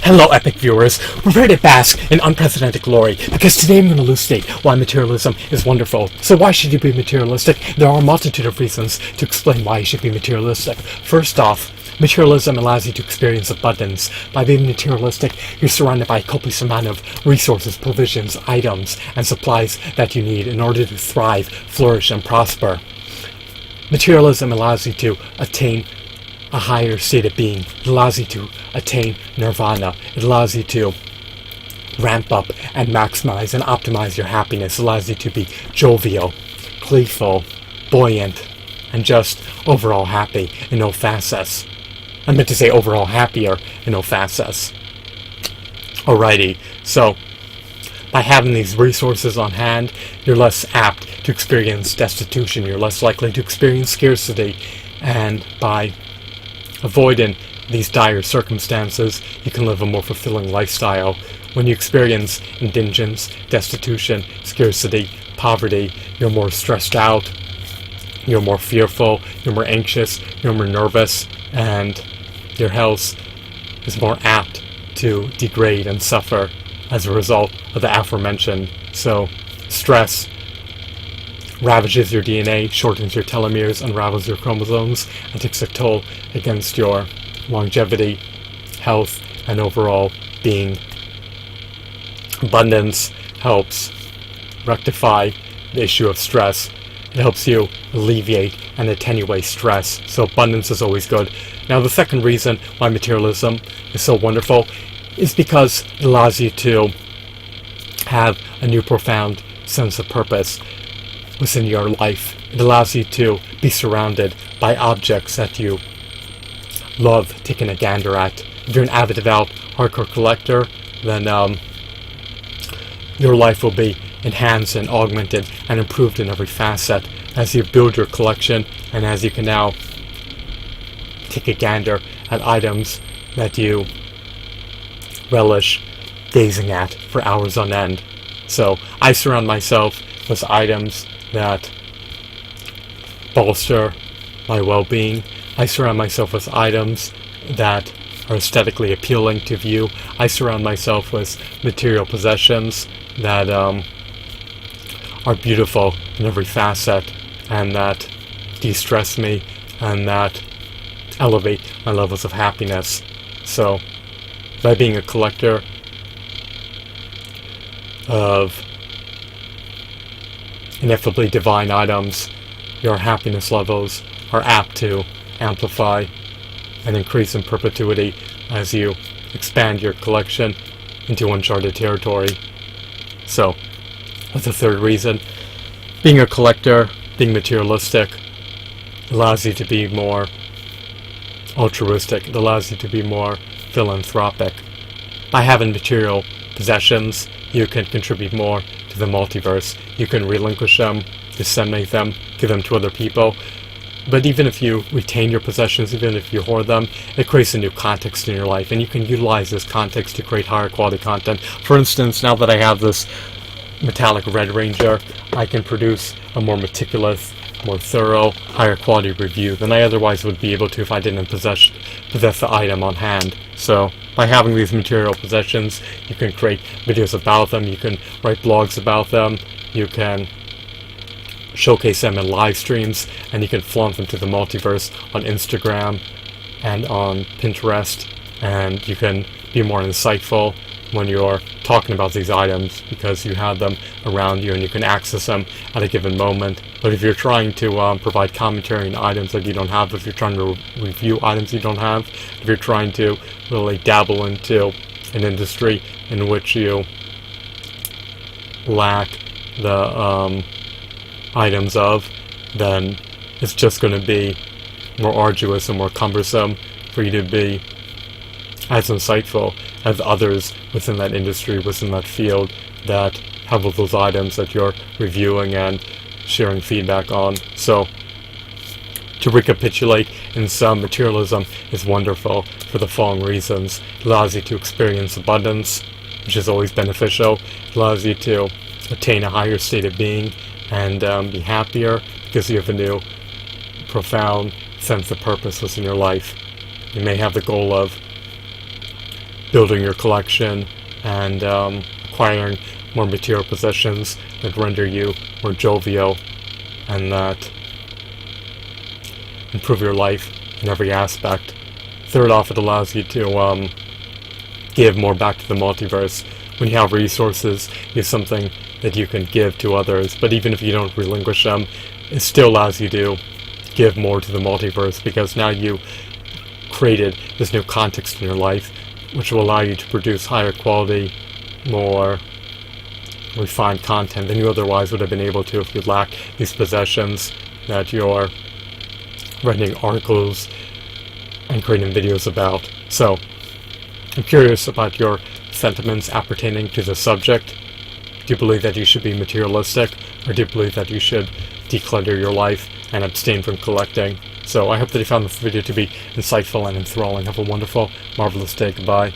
Hello, epic viewers. Prepare to bask in unprecedented glory, because today I'm going to elucidate why materialism is wonderful. So why should you be materialistic? There are a multitude of reasons to explain why you should be materialistic. First off, materialism allows you to experience abundance. By being materialistic, you're surrounded by a copious amount of resources, provisions, items, and supplies that you need in order to thrive, flourish, and prosper. Materialism allows you to attain a higher state of being. It allows you to attain nirvana. It allows you to ramp up and maximize and optimize your happiness. It allows you to be jovial, gleeful, buoyant, and just overall happy in all facets. I meant to say overall happier in all facets. Alrighty, so by having these resources on hand, you're less apt to experience destitution. You're less likely to experience scarcity. And by avoiding these dire circumstances, you can live a more fulfilling lifestyle. When you experience indigence, destitution, scarcity, poverty, you're more stressed out, you're more fearful, you're more anxious, you're more nervous, and your health is more apt to degrade and suffer as a result of the aforementioned. So, stress ravages your DNA, shortens your telomeres, unravels your chromosomes, and takes a toll against your longevity, health, and overall being. Abundance helps rectify the issue of stress. It helps you alleviate and attenuate stress. So abundance is always good. Now, the second reason why materialism is so wonderful is because it allows you to have a new profound sense of purpose within your life. It allows you to be surrounded by objects that you love taking a gander at. If you're an avid, devout, hardcore collector, then your life will be enhanced and augmented and improved in every facet as you build your collection and as you can now take a gander at items that you relish gazing at for hours on end. So I surround myself with items that bolster my well-being. I surround myself with items that are aesthetically appealing to view. I surround myself with material possessions that are beautiful in every facet and that de-stress me and that elevate my levels of happiness. So by being a collector of ineffably divine items, your happiness levels are apt to amplify and increase in perpetuity as you expand your collection into uncharted territory. So, that's the third reason. Being a collector, being materialistic, allows you to be more altruistic. It allows you to be more philanthropic. By having material possessions, you can contribute more to the multiverse. You can relinquish them, disseminate them, give them to other people. But even if you retain your possessions, even if you hoard them, it creates a new context in your life, and you can utilize this context to create higher quality content. For instance, now that I have this metallic Red Ranger, I can produce a more meticulous, more thorough, higher quality review than I otherwise would be able to if I didn't possess the item on hand. So by having these material possessions, you can create videos about them, you can write blogs about them, you can showcase them in live streams, and you can flaunt them to the multiverse on Instagram and on Pinterest, and you can be more insightful when you're talking about these items because you have them around you and you can access them at a given moment. But if you're trying to provide commentary on items that you don't have, if you're trying to review items you don't have, if you're trying to really dabble into an industry in which you lack the items of, then it's just going to be more arduous and more cumbersome for you to be as insightful as others within that industry, within that field, that have all those items that you're reviewing and sharing feedback on. So, to recapitulate, in sum, materialism is wonderful for the following reasons. It allows you to experience abundance, which is always beneficial. It allows you to attain a higher state of being and be happier because you have a new, profound sense of purpose within your life. You may have the goal of building your collection and acquiring more material possessions that render you more jovial and that improve your life in every aspect. Third off, it allows you to give more back to the multiverse. When you have resources, you have something that you can give to others, but even if you don't relinquish them, it still allows you to give more to the multiverse, because now you created this new context in your life which will allow you to produce higher quality, more refined content than you otherwise would have been able to if you lacked these possessions that you're writing articles and creating videos about. So I'm curious about your sentiments appertaining to the subject. Do you believe that you should be materialistic, or do you believe that you should declutter your life and abstain from collecting? So I hope that you found this video to be insightful and enthralling. Have a wonderful, marvelous day. Goodbye.